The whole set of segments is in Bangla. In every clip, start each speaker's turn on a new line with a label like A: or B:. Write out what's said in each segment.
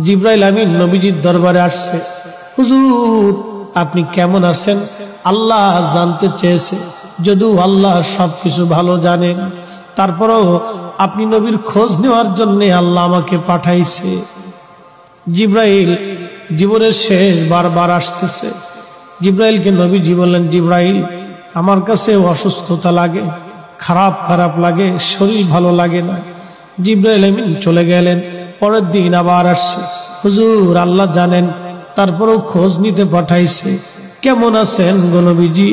A: জিবরাইল আমিন নবীজির দরবারে আসছে। হুজুর আপনি কেমন আছেন? আল্লাহ জানতে চেয়েছে, যদিও আল্লাহ সবকিছু ভালো জানেন, তারপরেও আপনি নবীর খোঁজ নেওয়ার জন্য আল্লাহ আমাকে পাঠাইছে। জিবরাইল জীবনের শেষ বারবার আসতেছে। জিবরাইলকে নবীজি বললেন, জিবরাইল আমার কাছে অসুস্থতা লাগে, খারাপ খারাপ লাগে, শরীর ভালো লাগে না। জিবরাইল আমিন চলে গেলেন। পরের দিন আবার আসছে। হুজুর আল্লাহ জানেন, তারপরেও খোঁজ নিতে পাঠাইছে, কেমন আছেন গো নবীজি?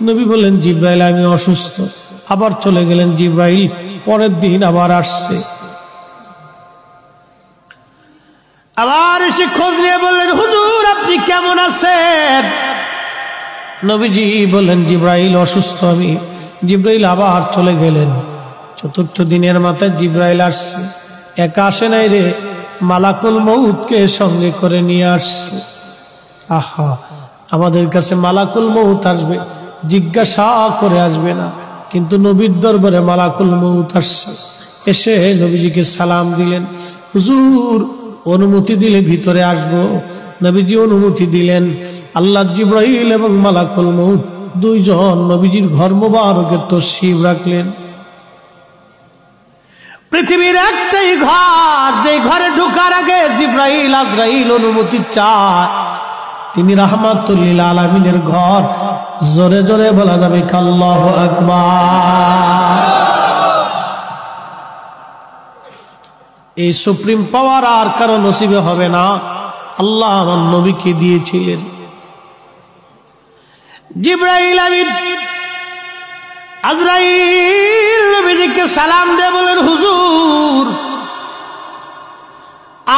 A: নবী বললেন, জিবরাইল আমি অসুস্থ। আবার চলে গেলেন জিবরাইল। পরের দিন আবার আসছে, আবার এসে খোঁজ নিয়ে বললেন, হুজুর আপনি কেমন আছেন? নবীজি বললেন, জিবরাইল অসুস্থ আমি। জিবরাইল আবার চলে গেলেন। চতুর্থ দিনের মাথায় জিবরাইল আসছে। একা আসে নাই রে, মালাকুল মউতকে সঙ্গে করে নিয়ে আসছে। আহা, আমাদের কাছে মালাকুল মউত আসবে, জিজ্ঞাসা করে আসবে না, কিন্তু নবীর দরবারে মালাকুল মউত আসছে। এসে নবীজিকে সালাম দিলেন। হুজুর অনুমতি দিলে ভিতরে আসবো। নবীজি অনুমতি দিলেন। আল্লাহ জিবরাইল এবং মালাকুল মউত দুইজন নবীজির ঘর মোবারকে তশরিফ রাখলেন। পৃথিবীর একটাই ঘর, যে ঘরে ঢোকার আগে জিবরাইল আজরাইল অনুমতি চায়, তিনি রাহমাতুল লিল আলামিনের ঘর। জোরে জোরে বলা যাবে আল্লাহু আকবার। এই সুপ্রিম পাওয়ার আর কারো নসিবে হবে না, আল্লাহ আমার নবীকে দিয়েছিলেন। জিবরাইল আমিন আজরাইল নবীজিকে সালাম দিয়ে বলেন, হুজুর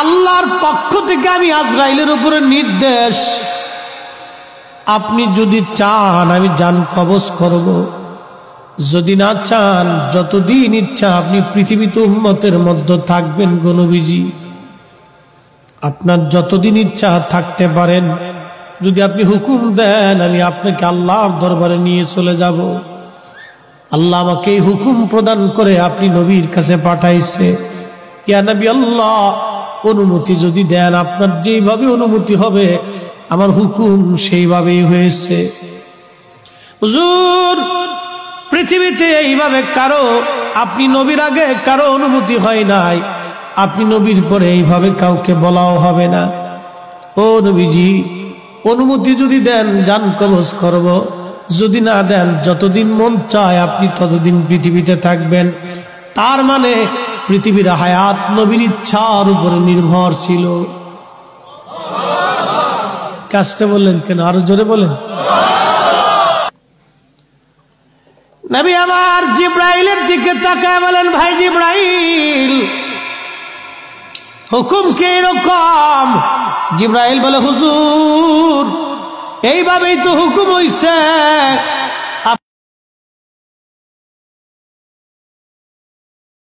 A: আল্লাহর পক্ষ থেকে আমি আজরাইলের উপরে নির্দেশ, আপনি যদি চান আমি জান কবজ করব, যদি না চান যতদিন ইচ্ছা আপনি পৃথিবীতে উম্মতের মধ্যে থাকবেন গো নবীজি, আপনার যতদিন ইচ্ছা থাকতে পারেন। যদি আপনি হুকুম দেন আমি আপনাকে আল্লাহর দরবারে নিয়ে চলে যাব। আল্লাহ আমাকে এই হুকুম প্রদান করে আপনি নবীর কাছে পাঠাইছে। ইয়া নবী আল্লাহ, অনুমতি যদি দেন, আপনার যেইভাবে অনুমতি হবে আমার হুকুম সেইভাবেই হয়েছে। হুজুর পৃথিবীতে এইভাবে কারো, আপনি নবীর আগে কারো অনুমতি হয় নাই, আপনি নবীর পরে এইভাবে কাউকে বলাও হবে না। ও নবীজি অনুমতি যদি দেন জান কবজ করব, যদি না দেন যতদিন মন চায় আপনি ততদিন পৃথিবীতে থাকবেন। তার মানে পৃথিবীর হায়াত নবীর ইচ্ছার উপরে নির্ভরশীল। কাজটা বললেন কেন? আরো জোরে বলেন। নবী আমার জিবরাইলের দিকে তাকায় বলেন, ভাই জিবরাইল হুকুম কি এরকম? জিবরাইল বলে, হুজুর এইভাবেই তো হুকুম হইছে,